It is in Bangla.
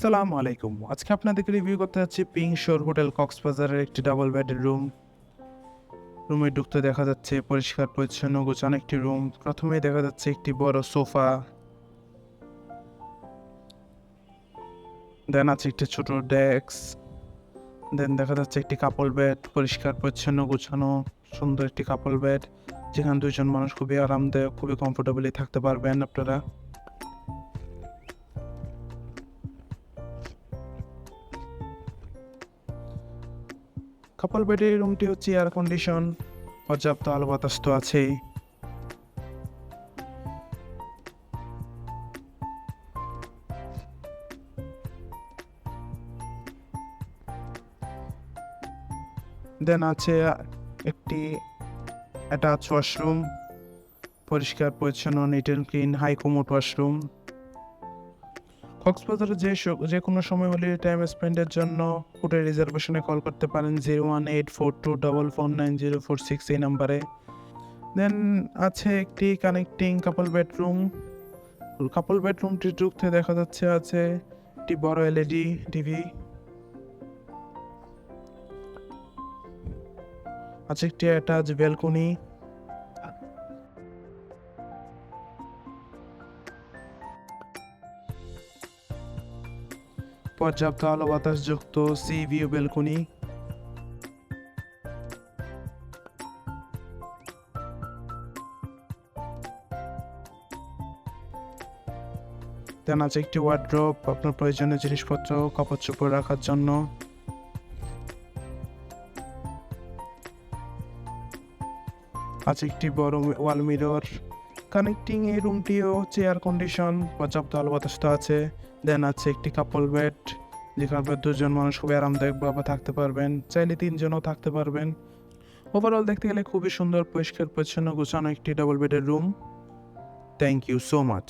আসসালামু আলাইকুম। আজকে আপনাদেরকে রিভিউ করতে যাচ্ছি পিঙ্ক শোর হোটেল কক্সবাজারের একটি ডাবল বেডের রুম। রুমে ঢুকতে দেখা যাচ্ছে পরিষ্কার পরিচ্ছন্ন গোছানো একটি রুম। প্রথমেই দেখা যাচ্ছে একটি বড় সোফা, দেন আছে একটি ছোট ডেস্ক, দেন দেখা যাচ্ছে একটি কাপল বেড, পরিষ্কার পরিচ্ছন্ন গোছানো সুন্দর একটি কাপল বেড, যেখানে দুইজন মানুষ খুবই আরামদায়ক, খুবই কমফোর্টেবলি থাকতে পারবেন আপনারা। কাপল বেডের রুমটি হচ্ছে এয়ার কন্ডিশন, পর্যাপ্ত আলো বাতাস তো আছেই। দেন আছে একটি অ্যাটাচ ওয়াশরুম, পরিষ্কার পরিচ্ছন্ন neat and clean high commode washroom. কক্সবাজারে যে কোনো সময় হলিডে টাইম স্পেন্ডের জন্য হোটেল রিজার্ভেশনে কল করতে পারেন 01842449046 এই নাম্বারে। দেন আছে একটি কানেক্টিং কাপল বেডরুম। কাপল বেডরুমটি ঢুকতে দেখা যাচ্ছে আছে একটি বড় এলইডি টিভি, আছে একটি অ্যাটাচ ব্যালকনি, পর্যাপ্ত আলো বাতাস যুক্ত সি ভিউ ব্যালকনি। দেন আছে একটি ওয়ার্ড্রোব আপনার প্রয়োজনীয় জিনিসপত্র কাপড় চোপড় রাখার জন্য। আছে একটি বড় ওয়াল মিরর। কানেক্টিং এই রুমটিও চেয়ার কন্ডিশন, পর্যাপ্ত আলো বাতাস তো আছে। দেন আছে একটি কাপল বেড, যেখানে দুজন মানুষ খুবই আরামদায়কভাবে থাকতে পারবেন, চাইলে তিনজনও থাকতে পারবেন। ওভারঅল দেখতে গেলে খুবই সুন্দর পরিষ্কার পরিচ্ছন্ন গোছানো একটি ডাবল বেডের room. Thank you so much.